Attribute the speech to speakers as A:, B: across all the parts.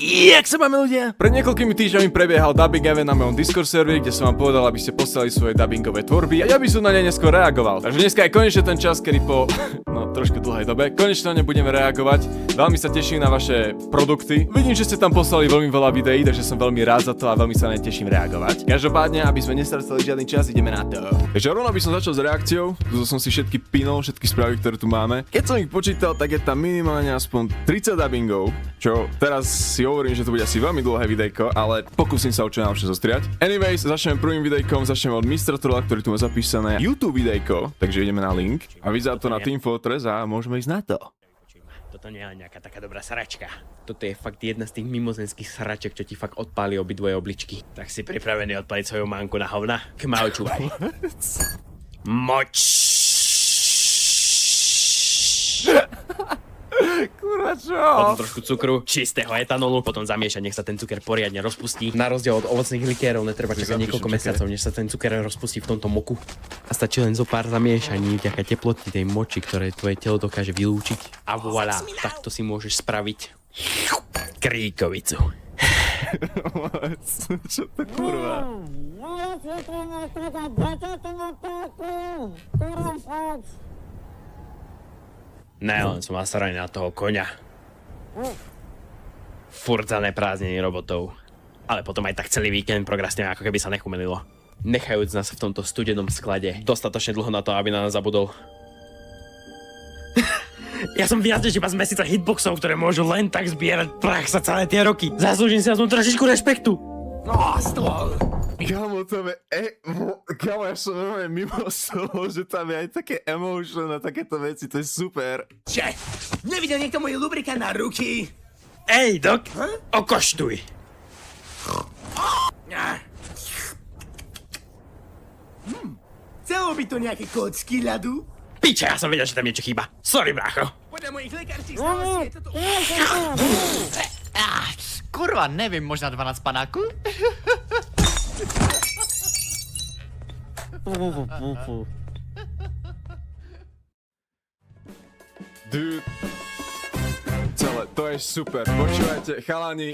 A: Jak sa máme ľudia? Pred niekoľkými týždňami prebiehal dubbing event na mojom Discord serveri, kde som vám povedal, aby ste poslali svoje dubbingové tvorby a ja by som na ne neskôr reagoval. Takže dneska je konečne ten čas, kedy po trošku dlhej dobe konečne na ne budeme reagovať. Veľmi sa teším na vaše produkty. Vidím, že ste tam poslali veľmi veľa videí, takže som veľmi rád za to a veľmi sa na ne teším reagovať. Každopádne, aby sme nestratili žiadny čas, ideme na to. Takže rovno by som začal s reakciou. Tu som si všetky pinol, všetky správy, ktoré tu máme. Keď som ich počítal, tak je tam minimálne aspoň 30 dubbingov, čo teraz si hovorím, že to bude asi veľmi dlhé videjko, ale pokúsim sa čo najlepšie zostriať. Anyways, začneme prvým videjkom, začneme od Mr. Trolla, ktorý tu má zapísané YouTube videjko, takže ideme na link a vyzerá to na Team Fortress a môžeme ísť na to.
B: Toto nie je nejaká taká dobrá sračka. Toto je fakt jedna z tých mimozenských sraček, čo ti fakt odpáli obidvoje obličky. Tak si pripravený odpáliť svoju manku na hovna? Kmau, čúvaj. Moč!
A: Kurva čo?
B: Potom trošku cukru, čistého etanolu, potom zamiešať, nech sa ten cuker poriadne rozpustí. Na rozdiel od ovocných likérov netreba čakať niekoľko mesiacov, než sa ten cuker rozpustí v tomto moku. A stačí len zo pár zamiešaní vďaka teploty tej moči, ktoré tvoje telo dokáže vylúčiť. A voilà, takto si môžeš spraviť kríkovicu.
A: Čo to kurva?
B: Ne, len som nasaraný na toho koňa. Furt zaneprázdnený robotov. Ale potom aj tak celý víkend progresne, ako keby sa nechumelilo. Nechajúc nás v tomto studenom sklade dostatočne dlho na to, aby na nás zabudol. Ja som viac než iba z mesiaca hitboxov, ktoré môžu len tak zbierať prach za celé tie roky. Zaslúžim si aspoň trošičku rešpektu.
A: Kámo, tam je kámo, ja som normálne mimo z toho, že tam je aj také emotion a takéto veci, to je super.
C: Že? Nevidel niekto môj lubrikant na ruky?
B: Ej, Dok, okoštuj.
C: Chcelo by to nejaké kocky ľadu?
B: Piče, ja som vedel, že tam niečo chýba. Sorry, brácho.
C: Podľa mojich lekárskych znalostí je toto...
D: Kurva, nevím, možná 12 panáků?
A: Dude, celé, to je super, počúvajte, chalani,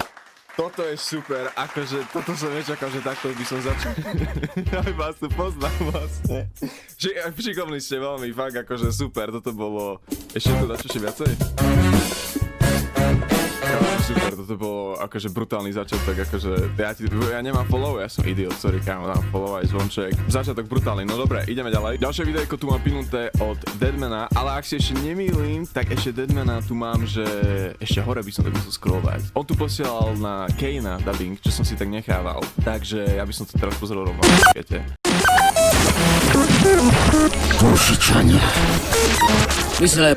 A: toto je super, akože, toto som nečakal, že takto by som začal. Ja vás tu poznám vlastne. Šikovní ste veľmi, fakt, akože super, toto bolo, ešte to dačo ešte viacej? Super, toto bolo akože brutálny začiatok, akože ja nemám follow, ja som idiot, sorry kámo, dám follow aj zvonček. Začiatok brutálny, no dobre, ideme ďalej. Ďalšie videjko tu mám pinuté od Deadmana, ale ak si ešte nemýlim, tak ešte Deadmana tu mám, že ešte hore by som to musel scrollovať. On tu posielal na Kane'a dubbing, čo som si tak nechával, takže ja by som to teraz pozrel rovno, počkajte.
E: Košičania. Myslę...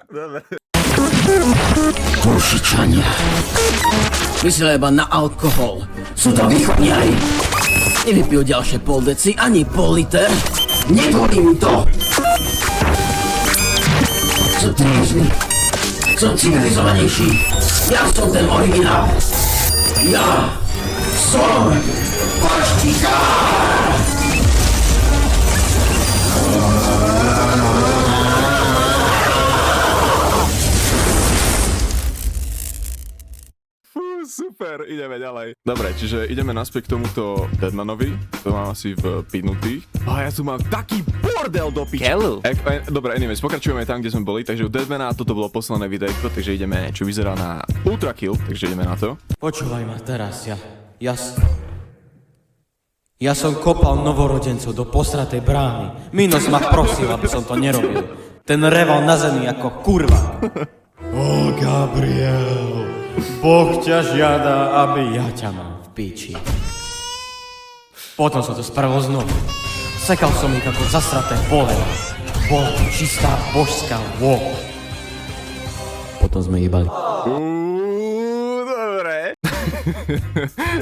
A: Dobre.
E: Košičania. Myslę iba na alkohol. Sú to východňari. Nevypijú ďalšie pol deci ani pol liter. Nevolím to. Sú trížni. Som civilizovanejší. Ja som ten originál. Ja som paštikár.
A: Super, ideme ďalej. Dobre, čiže ideme naspäť k tomuto Deadmanovi. To mám asi v pinutých. A ja tu mám taký bordel do piče. Dobre, anyways, pokračujeme tam, kde sme boli. Takže u Deadmana toto bolo posledné videjko, takže ideme, čo vyzerá na Ultra Kill, takže ideme na to.
F: Počúvaj ma teraz, ja som kopal novorodencov do posratej brány. Minos ma prosil, aby som to nerobil. Ten reval na zemi ako kurva. Ó, Gabriel, Boh ťa žiada, aby ja ťa mal v piči. Potom som to spravil znovu. Sekal som ich ako zasraté pole. Bola to čistá božská vôľa. Potom sme jebali.
A: Dobre.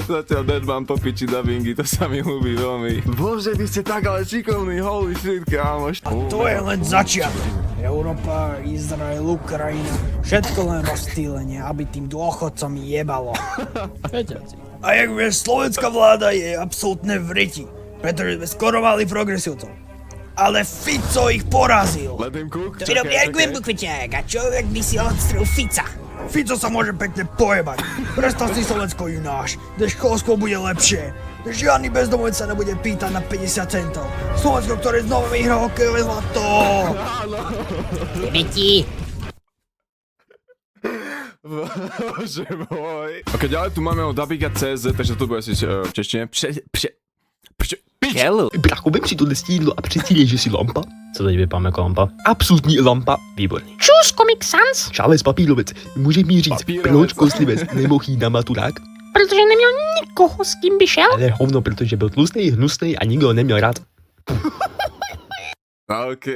A: Zatiaľ Deadman po piči dubbingy, to sa mi ľúbi veľmi. Bože, vy ste tak ale šikovní, holy shit, kámoš.
G: A to je len začiatok. Európa, Izrael, Ukrajina, všetko len rozstýlenie, aby tým dôchodcom jebalo. A jak vieš, slovenská vláda je absolútne v riti, pretože sme skorovali progresívcov. Ale Fico ich porazil.
A: Let him cook.
G: To je dobrý argument, Bukviťák, a človek by si odstrel Fica. Fico sa môže pekne pojebať. Predstav si Slovensko ináš, kde školstvo bude lepšie. Kde žiadny bezdomovec sa nebude pýtať na 50 centov. Slovensko, ktoré znovu vyhrá hokejové zlato.
A: Bože môj. Ok, ďalej tu máme od Dabiga.cz, takže to bude asi v češtine.
H: Hello. Brácho, si tohle jídlo a předstírej, že si lampa. Co teď vypadám jako lampa? Absolutní lampa. Výborný.
I: Čus, Comic Sans.
H: Čáves papírovec, můžeš mi říct, proč kostlivec nemohl jít na maturák?
I: Protože neměl nikoho, s kým by šel.
H: Ale hovno, protože byl tlustý, hnusný a nikdo ho neměl rád.
A: Ok,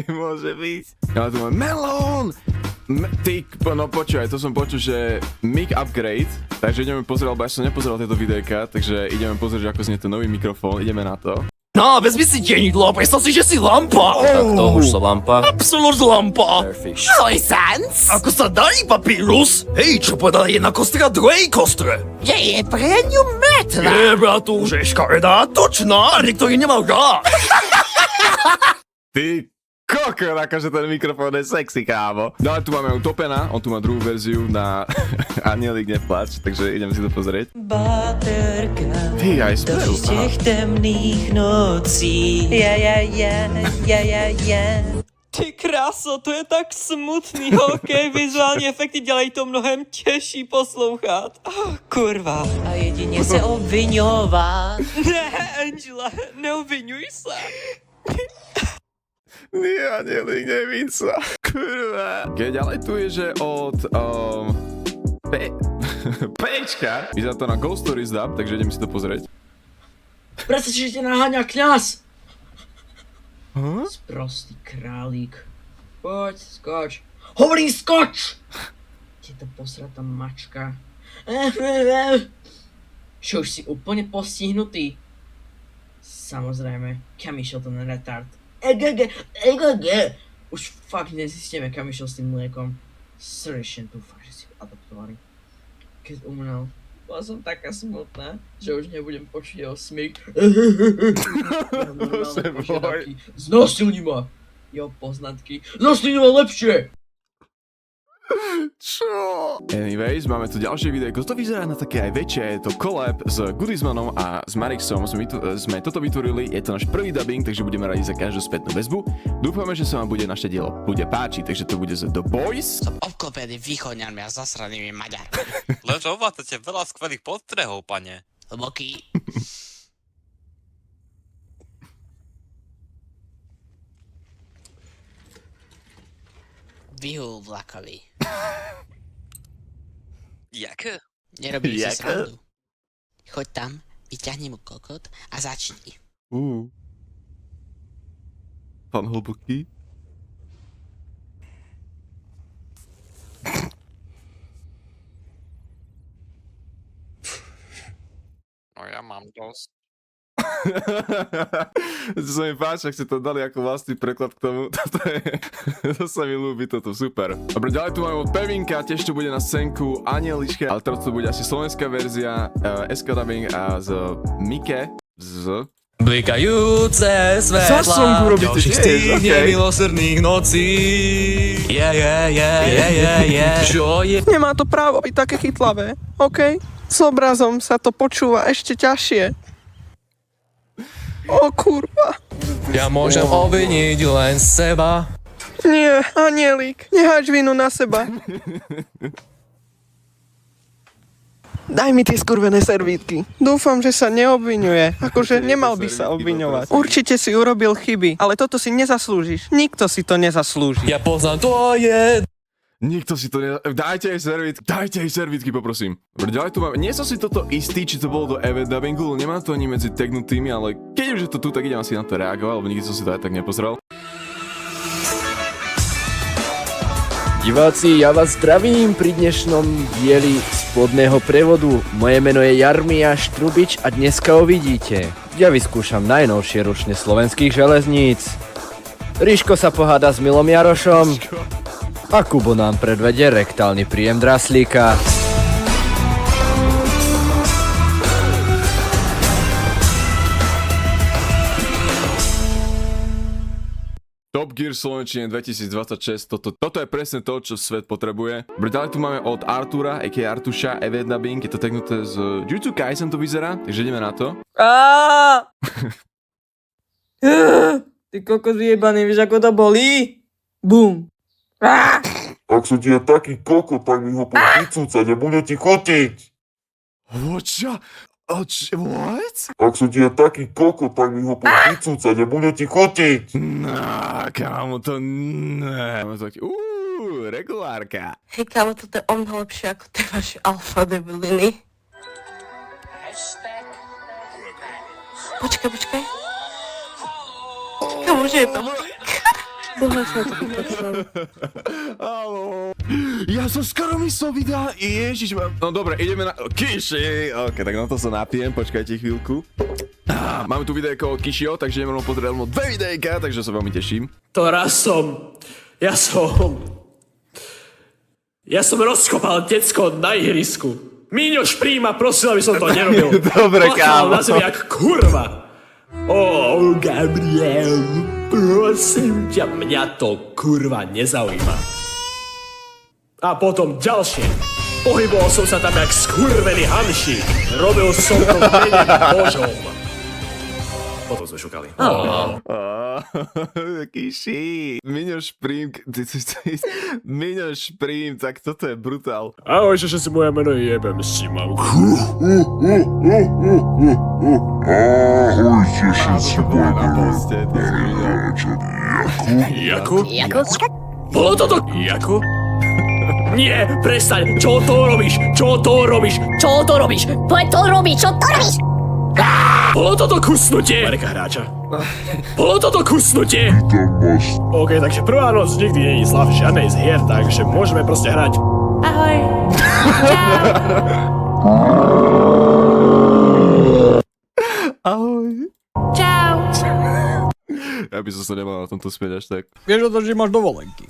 A: môže byť. Ale tu máme melón! No počúvaj, to som počul, že mic upgrade, takže ideme pozrieť, alebo ja som nepozeral tieto videjka, takže ideme pozrieť, ako znie ten nový mikrofón, ideme na to.
E: No, vezmi si denidlo a predstav si, že si lampa.
F: Tak to už sa lampa.
E: Absolút lampa.
F: Perfect.
E: Ahoj, Sans. Ako sa darí, papírus? Hej, čo povedala jedna kostra druhej kostre? Je premium metra. Je, bratu, že je škaredá, točná, a niektorý nemal rád.
A: Ty koko, akože ten mikrofón je sexy, kámo. No ale tu máme Utopena, on tu má druhú verziu na Anielik neplač, takže idem si to pozrieť.
J: Baterka
A: Ty, aj spev,
J: z těch temných nocí. Ty kráso, to je tak smutný, ok, vizuální efekty dělají to mnohem těžší poslouchat. Kurva. A jedině se obviňovat. Ne, Angela, neobviňuj se.
A: Nie, Anielik, nevím sa. Kurva. Keď ďalej tu je, že od Pečka. Vyzerá to na Ghost Stories dub, takže idem si to pozrieť.
E: Predstav si, že ťa naháňa kňaz. Sprostý králík. Poď, skoč. Hovorím, skoč! Ti to posratá mačka. Čo, už si úplne postihnutý? Samozrejme, kam išiel ten retard? Už fakt nezistíme, kam išiel s tým mliekom. Srdečne dúfam, že si ho adoptovali. Keď umrel, bola som taká smutná, že už nebudem počuť jeho smík. Jeho normálne požiadavky. Znásilni ma! Jeho poznatky. Znásilni ma lepšie!
A: Čo? Anyways, máme tu ďalšie videjko. To vyzerá na také aj väčšie. Je to collab s Goodismanom a s Marixom. Sme toto vytvorili. Je to náš prvý dubbing, takže budeme radi za každú spätnú väzbu. Dúfame, že sa vám bude naše dielo páčiť, takže to bude z The Boys.
D: Som obklopený východňanmi a zasranými Maďarmi.
K: Lenže ovládate veľa skvelých podstrehov, pane.
D: Hlboký. Vyhul vlakovi.
K: Jak?
D: Nerobím si srandu. Choď tam, vyťahni mu kokot a začni.
A: Pán Hlboký.
K: No ja mám dosť.
A: To sa mi páči, ak ste to dali ako vlastný preklad k tomu. To sa mi ľúbi, toto super. Dobre, ďalej tu máme od Pevinka, tiež to bude na scénku Anieliške, ale teraz to bude asi slovenská verzia, SK dubbing a z Mike z...
F: Blikajúce svetla ďalších z tých nemilosrdných nocí. Čo je?
L: Nemá to právo byť také chytlavé, OK? S obrazom sa to počúva ešte ťažšie. O kurva.
F: Ja môžem obviniť len seba.
L: Nie, Anielik, neháč vinu na seba. Daj mi tie skurvené servítky. Dúfam, že sa neobviňuje. Akože nemal by sa obviňovať. Určite si urobil chyby, ale toto si nezaslúžiš. Nikto si to nezaslúži.
F: Ja poznám tvoje...
A: Nikto si to Dajte jej servítky, poprosím. Dobre, ďalej tu máme. Nie som si toto istý, či to bolo do EV dubbingu, nemám to ani medzi tagnutými, ale keď už je to tu, tak idem asi na to reagovať, lebo nikdy som si to aj tak nepozrel.
M: Diváci, ja vás zdravím pri dnešnom dieli spodného prevodu. Moje meno je Jarmiáš Trubič a dneska ho vidíte. Ja vyskúšam najnovšie ručne slovenských železníc. Ríško sa poháda s Milom Jarošom. A Kubo nám predvede rektálny príjem draslíka.
A: Top Gear slovenčine 2026, toto je presne to, čo svet potrebuje. Ďalej tu máme od Artura, a.k.a. Artuša, Event Dubbing, je to teknuté z Jujutsu Kaisen to vyzerá, takže ideme na to.
J: Ty kokos vyjebaný, vieš ako to bolí? Bum.
N: Ak som ti je taký kokot, tak mi ho poď nebude ti chutiť.
A: Čo? What?
N: Ak som ti je taký kokot, tak mi ho poď nebude ti chutiť.
A: No, kámo, to ne. Regulárka.
O: Hej kámo, toto je o mnoho lepšie ako tie vaše alfa debiliny. Počkaj. Kámo, že je to môj.
A: Ja som skoro myslel videa, ježiš, no dobre, ideme na Kishi, ok, tak na to sa napijem, počkajte chvíľku. Máme tu videjko od Kishio, takže ideme pozrieť rovno 2 videjka, takže sa veľmi teším.
P: Ja som rozkopal decko na ihrisku. Míňoš príma, prosil, aby som to nerobil.
A: Dobre, kámo.
P: Plakal na zemi jak kurva. Gabriel, prosím ťa, mňa to kurva nezaujíma. A potom ďalšie. Pohyboval som sa tam jak skurvený hamšík. Robil som to v mene Božom. Potom sme šukali.
A: Kishi. Miňo Šprím, tak toto je brutál.
P: Ahoj, že si moje meno jebem s čímam.
N: Ahojte všetci moje meno
P: Jako? Bolo toto Jako? Nie, prestaň, čo to robíš?
I: Poď to robiť, čo to robíš?
P: Bolo toto kusnutie? Mareka hráča. Bolo toto kusnutie? OK, takže prvá noc nikdy nie je zlá v žiadnej z hier, takže môžeme proste hrať.
O: Ahoj.
A: Ahoj.
O: Čau.
A: Ja by som sa nemal na tomto smieť až tak.
G: Vieš o to, že máš dovolenky.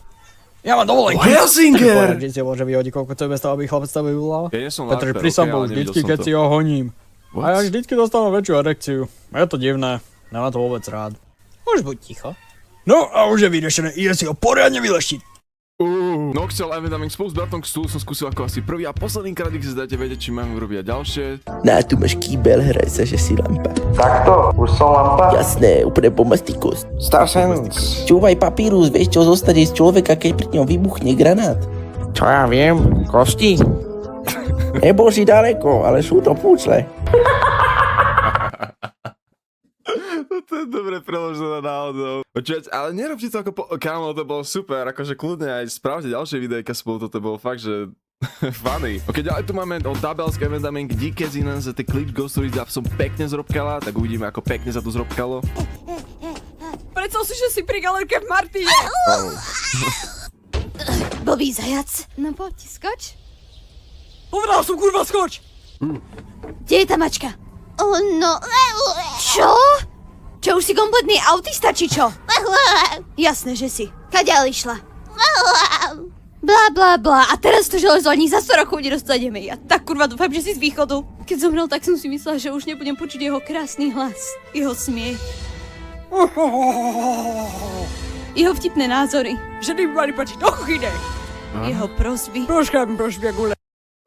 G: Ja mám dovolenky.
A: Helsinger!
G: Že si môže vyhodiť koľko to bez toho, aby chlapec to vyvolal.
A: Ja nie som
G: Pretože
A: larper,
G: pri som
A: okay,
G: bol
A: ale nevidel
G: vždycky,
A: som
G: keď
A: to.
G: si ho honím.
A: What?
G: A ja vždycky dostanú väčšiu erekciu. A je to divné. Nemám to vôbec rád. Môžeš buď ticho. No a už je vyriešené, ide si ho poriadne vyleštiť.
A: No chcel Event Dubbing spolu s bratom k stôl som skúsil ako asi prvý a posledný krát, keď si dáte vedieť, či máme urobiť ďalšie.
Q: Na, tu máš kýbel, hraj sa, že si lampa.
R: Takto? Už som lampa?
Q: Jasné, úplne bombastikos.
R: Starsenc.
Q: Čúvaj papírus, vieš čo zostane z človeka, keď pri ňom vybuchne granát.
R: Čo ja viem, kosti?
Q: Nebol si daleko, ale sú to púcle.
A: To je dobre preložené náhodou. Počúvať, ale nerobte to ako kámo, to bolo super, akože kľudne aj spravte ďalšie videjka spolu, toto bolo fakt, že funny. Ok, ďalej tu máme od Dabelsk Event Dubbing, díky Zinan za tie Clip Ghost Stories, som pekne zrobkala, tak uvidíme, ako pekne sa to zrobkalo.
S: Predstav si, že si pri galerke v Martine.
T: Blbý zajac. No poď, skoč.
S: Povedal som, kurva, skoč.
T: Kde je tá mačka? No... Čo? Čo, už si kompletný autista, či čo? Jasné, že si. Kaďal išla? Bla, bla, bla. A teraz to železo ani za 100 rokov nedostaneme. Ja tak kurva dúfam, že si z východu. Keď zomrel, tak som si myslela, že už nebudem počuť jeho krásny hlas. Jeho smiech. Jeho vtipné názory.
S: Ženy by mali pačiť do kuchyne.
T: Jeho prosby.
S: Troška mi prosby, gule.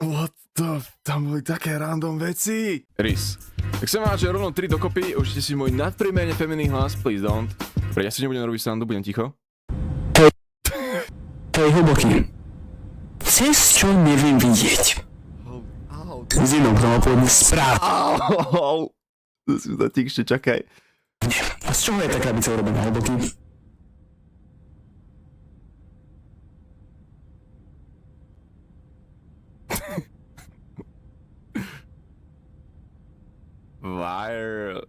A: What the... Tam boli také random veci. Rys. Tak som vám, že rovno 3 dokopy, užite si môj nadprimerne feminný hlas, please don't. Dobre, ja si nebudem robiť srandu, budem ticho.
U: Hej, hlboký. Cez čo neviem vidieť? Zinok, to má povedný správ.
A: To si zatikšte, čakaj.
U: A z čoho je taká bica urobená, hlboký?
A: Wire.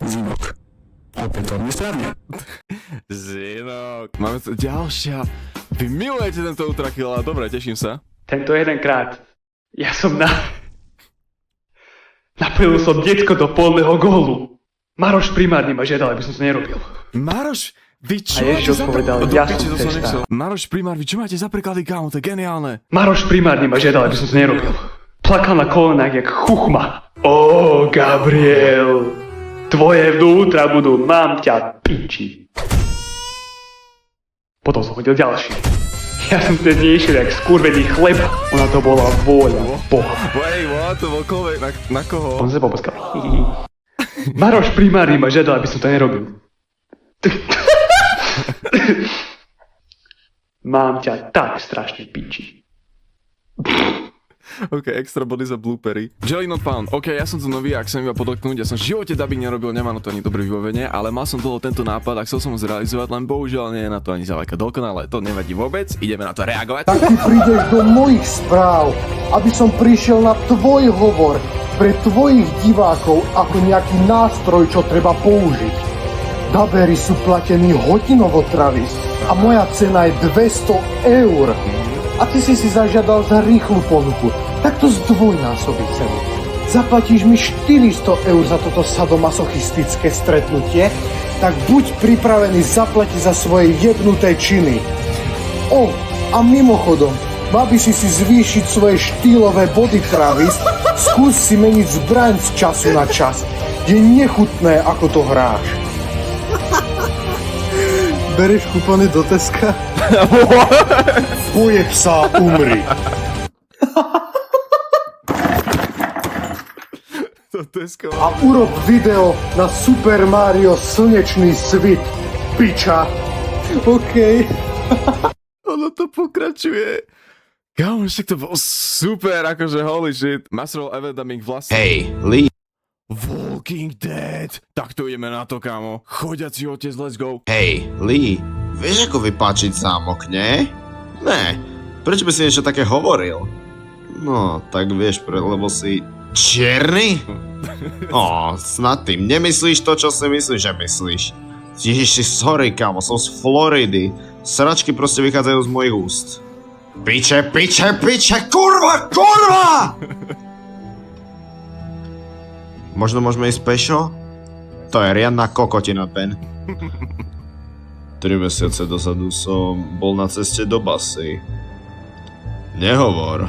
U: Zinok. Opätovne správne.
A: Zinok. Máme tu ďalšia. Vy milujete tento Ultrakill, ale dobre, teším sa.
V: Tento jedenkrát. Ja som napojil som detsko do polného gólu. Maroš primárne ma žiadal, aby som to nerobil.
A: Maroš, vy čo
V: A Ježiš odpovedal, ja som testa.
A: Maroš primár, vy čo máte za preklady, kámo, to je geniálne.
V: Maroš primárne ma žiadal, aby som to nerobil. Plakal na kolenách jak chuchma. Ó, Gabriel. Tvoje vnútra budú, mám ťa piči. Potom som hodil ďalší. Ja som ten išiel jak skurvený chleb. Ona to bola vôľa Boha.
A: Wait, what? To bol kovej, na koho?
V: On sa poboskal. Maroš primárny ma žiadal, aby som to nerobil. Mám ťa tak strašne piči.
A: OK, extra body za bloopery. Jelly not found. OK, ja som tu nový, ak som iba podotknúť, ja som v živote dubbing nerobil, nemám na to ani dobré vybavenie, ale mal som dlho tento nápad a chcel som ho zrealizovať, len bohužiaľ nie je na to ani zďaleka dokonalé. To nevadí vôbec, ideme na to reagovať.
B: Tak ty prídeš do mojich správ, aby som prišiel na tvoj hovor pre tvojich divákov ako nejaký nástroj, čo treba použiť. Dabery sú platení hodinovo, Travis, a moja cena je 200 eur. A ty si zažiadal za rýchlu ponuku, tak to zdvojnásobí cenu. Zaplatíš mi 400 eur za toto sadomasochistické stretnutie, tak buď pripravený zaplatiť za svoje jebnuté činy. A mimochodom, mal by si zvýšiť svoje štýlové body, Travis, skús si meniť zbraň z času na čas. Je nechutné, ako to hráš. Bereš kupony do Teska? Pojeb sa, umri. A urob video na Super Mario Slnečný svit, piča. OK.
A: Ono to pokračuje. Kámo, však to bol super, akože holy shit. Masrol ever dubbing vlastne.
C: Hej, Lee.
A: Walking Dead. Tak to ideme na to, kámo. Chodiaci otec, let's go.
C: Hej, Lee. Vieš ako vypáčiť zámok, nie? Ne. Prečo by si niečo také hovoril? No, tak vieš, lebo si čierny? Snad tým nemyslíš to, čo si myslíš, že myslíš. Ježiši, sorry, kámo, som z Floridy. Sračky proste vychádzajú z mojich úst. Piče, kurva! Možno môžeme ísť pešo? To je riadna kokotina, Ben. 3 mesiace dozadu som bol na ceste do basy. Nehovor.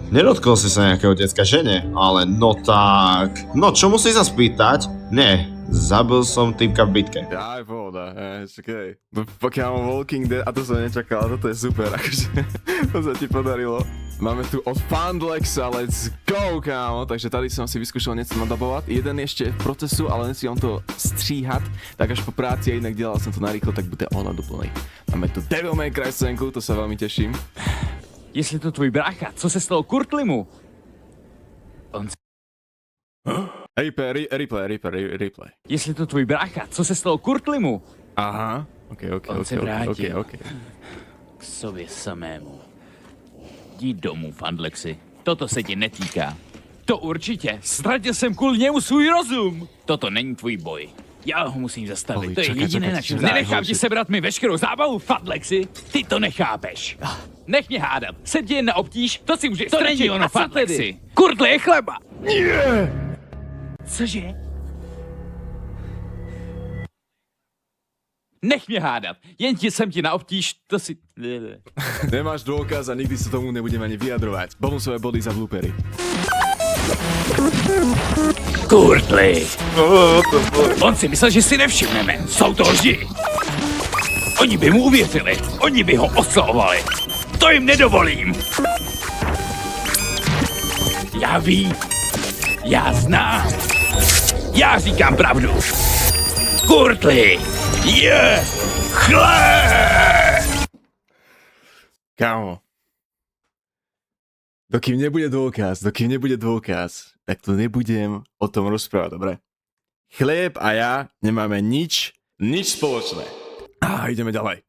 C: Nedotkol si sa nejakého decka, že nie? Ale no tak... No, čo musí sa spýtať? Nie, zabil som týpka v bitke.
A: Aj, pohoda, čakaj. Pokiaľ mám Walking Dead, a to som nečakal, toto je super, akože to sa ti podarilo. Máme tu od Fundlexa, let's go, kámo. Takže tady som si vyskúšal niečo nadabovať. Jeden ešte v procesu, ale nesmiem to stříhat. Tak až po práci, a inak delal som to narýchlo, tak bude ohľadu plnej. Máme tu Devil May Cry scénku, to sa veľmi teším.
W: Jestli to tvůj brácha, co se stalo Kurtlimu?
A: Replay.
W: Jestli to tvůj brácha, co se stalo Kurtlimu?
A: Aha,
W: On se vrátil
A: OK.
W: k sobě samému. Jdi domů, Fundlexi. Toto se ti netýká. To určitě. Ztratil jsem kvůli němu svůj rozum. Toto není tvůj boj. Já ho musím zastavit. To je jediné, na čem nenechám ti sebrat mi veškerou zábavu, Fundlexi. Ty to nechápeš. Nech mě hádat. Jsem ti jen na obtíž, to si můžeš... To není ono, Fundlexi. Kurtle je chleba. Cože? Nech mě hádat. Jen jsem ti na obtíž, to si...
A: Nemáš dôkaz a nikdy sa tomu nebudem ani vyjadrovať. Bonusové body za bloopery.
W: Kurtli. On si myslel, že si nevšimneme. Jsou to lži. Oni by mu uvěřili. Oni by ho oslovovali. To jim nedovolím. Já vím. Já znám. Já říkám pravdu. Kurtli je chleb.
A: Kámo. Dokým nebude dôkaz, tak to nebudem o tom rozprávať, dobre? Chlieb a ja nemáme nič spoločné. Ideme ďalej.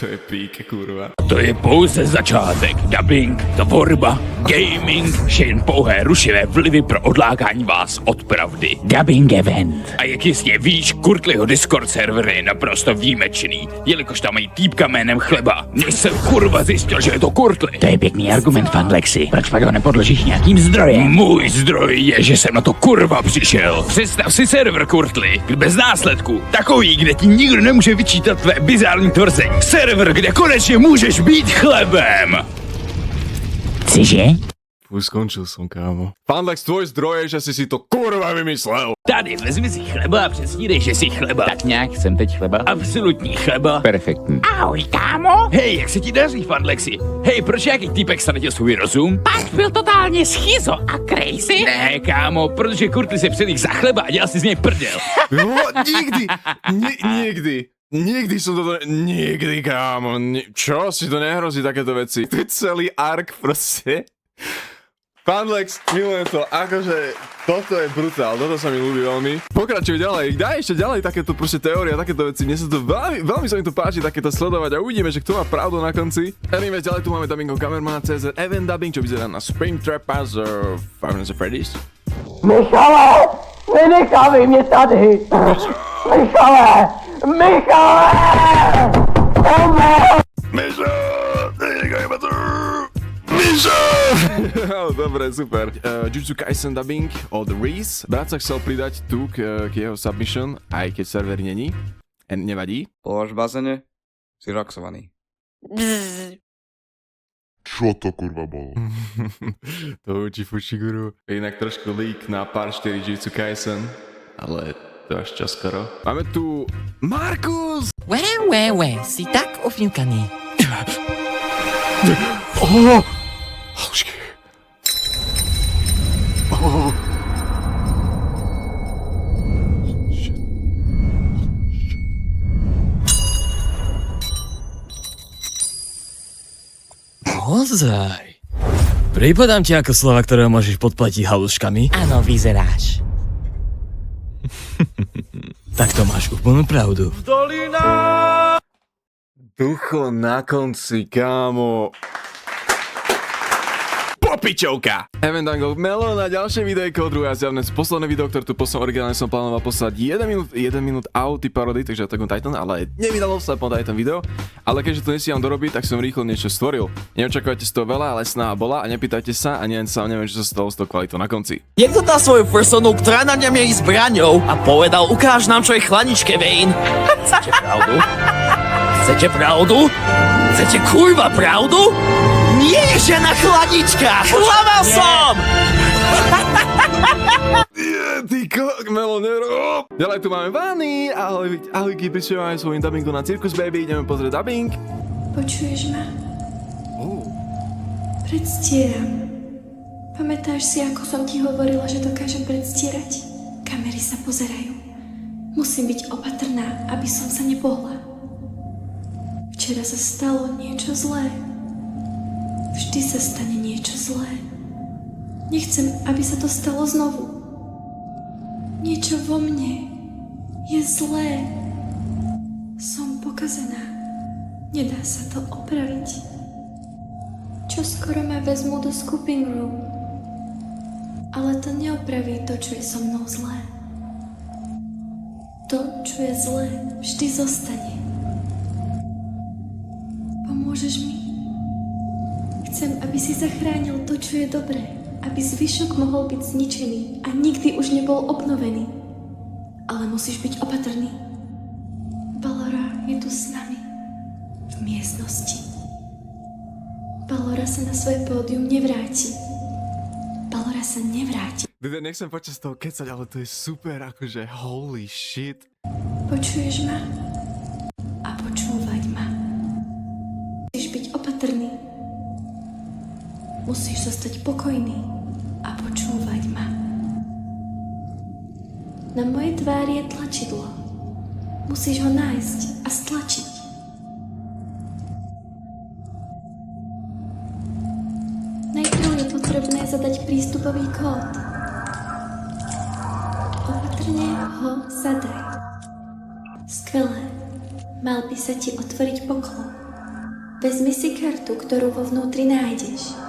A: To je pík, kurva.
W: To je pouze začátek. Dubbing, tvorba, gaming, vše jen pouhé rušivé vlivy pro odlákání vás od pravdy. Dubbing event. A jak jistě víš, Kurtliho Discord server je naprosto výjimečný, jelikož tam mají týpka jménem Chleba. Než jsem kurva zjistil, že je to Kurtli. To je pěkný argument, Fundlexi. Proč pak ho nepodložíš nějakým zdrojem? Můj zdroj je, že jsem na to kurva přišel. Představ si server Kurtli, bez následku. Takový, kde ti nikdo nemůže vyčítat tvé bizární tvrzení. Server, kde konečně můžeš být chlebem. Cože?
A: Už skončil som, kámo. Fanlex, tvoj zdroj je, že si to kurva vymyslel.
W: Tady, vezmi si chleba a přesnídej, že si chleba. Tak nějak jsem teď chleba. Absolutní chleba. Perfektní. Ahoj, kámo. Hej, jak se ti daří, Fanlexi? Hej, proč jaký týpek ztratil svůj rozum? Pak byl totálně schizo a crazy. Ne, kámo, protože Kurtli se předých za chleba a dělal si z něj prdel.
A: Nikdy som toto... Nikdy, kámo. Čo? Si to nehrozí takéto veci. To je celý ark proste. Fanlex, milujem to. Akože, toto je brutál. Toto sa mi ľúbi veľmi. Pokračuj ďalej. Daj ešte ďalej takéto proste teórie a takéto veci. Mne sa to veľmi sa mi to páči takéto sledovať a uvidíme, že kto má pravdu na konci. Anyways, ďalej tu máme dubbingov kamermana CZ Event Dubbing, čo vyzerá na Springtrapa z Five Nights at Freddy's.
R: Michale! Nenechávej mě tady! Michale! Michale!
A: Mišo! Nenechaj ma tu! Mišo! Dobre, super. Jujutsu Kaisen dubbing od Reese. Brat sa chcel pridať tu k jeho submission, aj keď server není. Nevadí.
D: Polož v bazene, si roxovaný.
N: Čo to kurva bolo?
A: To učí Fushiguro. Inak trošku leak na pár 4 Jujutsu Kaisen, ale to až čoskoro. Máme tu Markus!
J: Si tak ofňukaný.
A: Oh! Halušky. Oh!
F: Ozaj. Prípadám ti ako slova, ktorého môžeš podplatiť haluškami?
J: Áno, vyzeráš.
F: Tak to máš úplnú pravdu.
A: Ducho na konci, kámo. Popičovka! Event Dangle Melo na ďalšie videjko, druhé a zjavné posledné video, ktoré tu poslal originálne som plánoval poslať 1 minút auty parody, takže Attack on Titan, ale nevydalo sa po Titan video. Ale keďže to nestíham dorobiť, tak som rýchlo niečo stvoril. Neočakujete z toho veľa, ale snaha bola a nepýtajte sa a neviem, čo sa stalo s tou kvalitou na konci.
L: Niekto dal svoju personu, ktorá na mňa mierí zbraňou a povedal, ukáž nám, čo je chlaničke, Vane. Chcete pravdu? Chcete pravdu? Chcete kurva pravdu? Nie, žena chladička! Klamal som!
A: Ty Melo, nerob! Ďalej tu máme Vany, ahojky, prispievame svojím dubbingom na Circus Baby, ideme pozrieť dubbing.
E: Počuješ ma? Predstieram. Pamätáš si, ako som ti hovorila, že dokážem predstierať? Kamery sa pozerajú. Musím byť opatrná, aby som sa nepohla. Včera sa stalo niečo zlé. Vždy sa stane niečo zlé. Nechcem, aby sa to stalo znovu. Niečo vo mne je zlé. Som pokazená. Nedá sa to opraviť. Čoskoro ma vezmu do Scooping Room. Ale to neopraví to, čo je so mnou zlé. To, čo je zlé, vždy zostane. Pomôžeš mi? Chcem, aby si zachránil to, čo je dobré, aby zvyšok mohol byť zničený a nikdy už nebol obnovený. Ale musíš byť opatrný. Ballora je tu s nami, v miestnosti. Ballora sa na svoje pódium nevráti. Ballora sa nevráti.
A: Nechcem počas toho kecať, ale to je super, akože holy shit.
E: Počuješ ma? A počúvať ma. Musíš byť opatrný. Musíš zostať pokojný a počúvať ma. Na mojej tvári je tlačidlo. Musíš ho nájsť a stlačiť. Najprv je potrebné zadať prístupový kód. Opatrne ho zadaj. Skvelé. Mal by sa ti otvoriť poklon. Vezmi si kartu, ktorú vo vnútri nájdeš.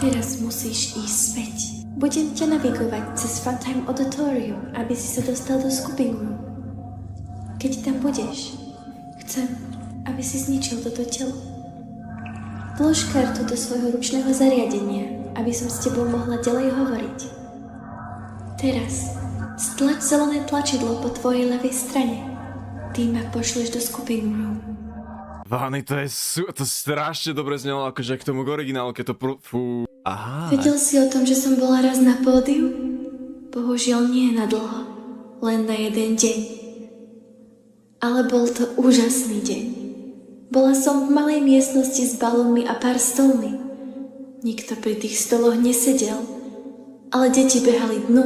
E: Teraz musíš ísť späť. Budem ťa navigovať cez Funtime Auditorium, aby si sa dostal do Scooping Room. Keď tam budeš, chcem, aby si zničil toto telo. Vlož kartu do svojho ručného zariadenia, aby som s tebou mohla ďalej hovoriť. Teraz stlač zelené tlačidlo po tvojej ľavej strane. Ty ma pošleš do Scooping Room.
A: Vány, to strašne dobre znelo, akože k tomu originálu, keď to fú. Aha.
E: Vedel si o tom, že som bola raz na pódiu? Bohužiaľ nie na dlho, len na jeden deň. Ale bol to úžasný deň. Bola som v malej miestnosti s balónmi a pár stolmi. Nikto pri tých stoloch nesedel, ale deti behali dnu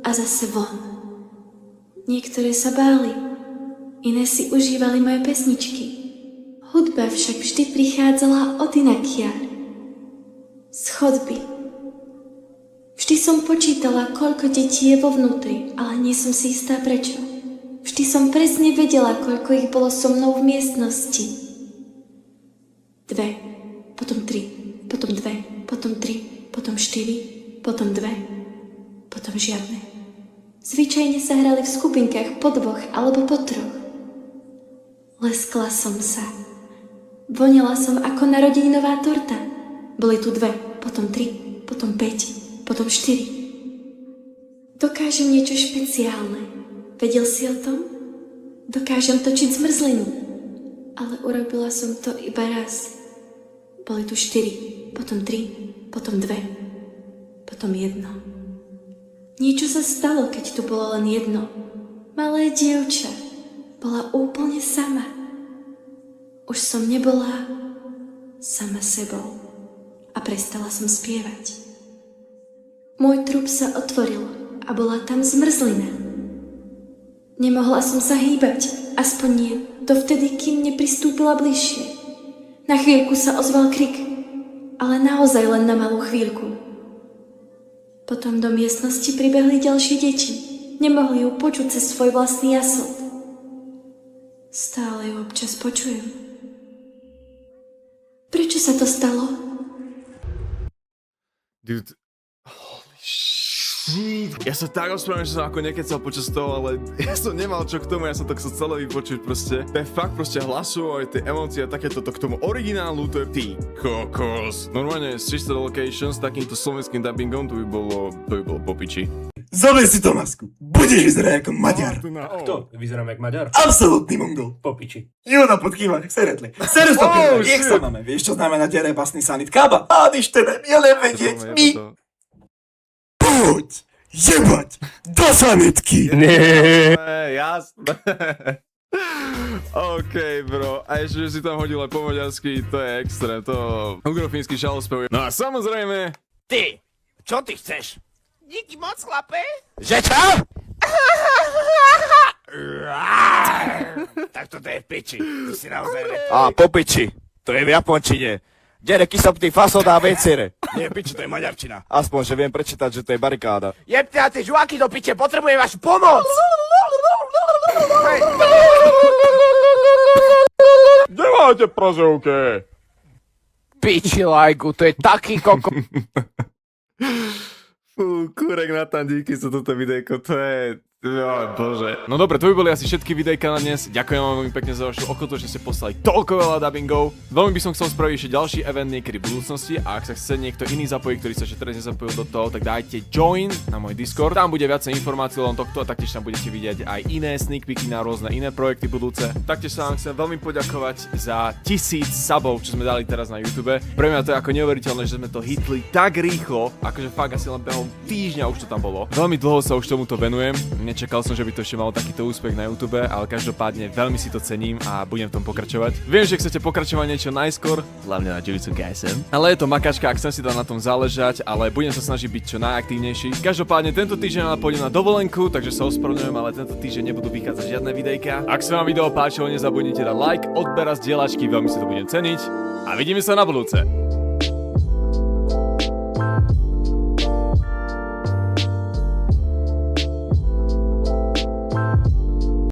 E: a zase von. Niektoré sa báli, iné si užívali moje pesničky. Hudba však vždy prichádzala od inakiaľ. Z chodby. Vždy som počítala, koľko detí je vo vnútri, ale nie som si istá prečo. Vždy som presne vedela, koľko ich bolo so mnou v miestnosti. 2, potom 3, potom 2, potom 3, potom 4, potom 2, potom žiadne. Zvyčajne sa hrali v skupinkách po 2 alebo po 3. Leskla som sa. Vonila som ako narodeninová torta. Boli tu 2, potom 3, potom 5, potom 4. Dokážem niečo špeciálne. Vedel si o tom? Dokážem točiť zmrzlinu. Ale urobila som to iba raz. Boli tu 4, potom 3, potom 2, potom 1. Niečo sa stalo, keď tu bolo len jedno. Malé dievča. Bola úplne sama. Už som nebola sama sebou. A prestala som spievať. Môj trup sa otvoril a bola tam zmrzlina. Nemohla som sa hýbať, aspoň nie, dovtedy, kým nepristúpila bližšie. Na chvíľku sa ozval krik, ale naozaj len na malú chvíľku. Potom do miestnosti pribehli ďalšie deti. Nemohli ju počuť cez svoj vlastný jasot. Stále ju občas počujem. Prečo sa to stalo?
A: Dude, holy shit. Ja sa tak ospravedlňujem, že som ako nekecal počas toho, ale ja som nemal čo k tomu, ja som to chcel celé vypočuť proste. To je fakt proste hlasu, aj tie emócie a takéto k tomu originálu, to je ty kokos. Normálne z 300 locations s takýmto slovenským dubbingom, to by bolo po piči.
H: Zober si to masku. Budeš vyzerať ako Maďar.
V: Kto? Vyzerám jak Maďar?
H: Absolútny mongol.
V: Po piči.
H: Juna podkýva, seretli. Serus to pýva, jak sa máme. Vieš, čo znamená terebasný sanit kába? A když teda miele vedieť, my... Poď, jebať, do sanitky.
A: Nie, jasné. OK, bro. A ešte, že si tam hodil aj po maďarsky, to je extra, to ugrofínsky šalospev. No a samozrejme...
L: Ty, čo ty chceš? Díky moc, chlape. Že čo? Tak toto je v piči. Ty si naozaj... A, po piči. To je v japončine. Dere, kisopty, fasodá, vecere. Nie, piči, to je maďarčina. Aspoň, že viem prečítať, že to je barikáda. Jebte a tie žuáky do piče, potrebujem vašu pomoc.
N: Kde máte prozovke?
L: Piči, lajku, to je taký koko...
A: Fú, kurek na tam, díky za toto videjko, to je... Jo, bože. No dobre, to by boli asi všetky videjka na dnes. Ďakujem vám veľmi pekne za vašu ochotu, že ste poslali toľko veľa dubbingov. Veľmi by som chcel spraviť ešte ďalší event niekedy v budúcnosti a ak sa chce niekto iný zapojiť, ktorý sa ešte teraz nezapojil do toho, tak dajte join na môj Discord. Tam bude viacej informácií len tohto a taktiež tam budete vidieť aj iné sneak peeky na rôzne iné projekty budúce. Taktiež sa vám chcem veľmi poďakovať za 1000 subov, čo sme dali teraz na YouTube. Pre mňa to je ako neuveriteľné, že sme to hitli tak rýchlo, akože fakt asi len behom týždňa už to tam bolo. Veľmi dlho sa už tomuto venujem. Nečakal som, že by to ešte malo takýto úspech na YouTube, ale každopádne veľmi si to cením a budem v tom pokračovať. Viem, že chcete pokračovať niečo najskôr, hlavne na Jujutsu Kaisen. Ale je to makačka, ak chcem si tam na tom záležať, ale budem sa snažiť byť čo najaktívnejší. Každopádne tento týždeň pôjdem na dovolenku, takže sa ospravedlňujem, ale tento týždeň nebudú vychádzať žiadne videjka. Ak sa vám video páčilo, nezabudnite dať like, odber a zdieľačky, veľmi si to budem ceniť. A vidíme sa na budúce.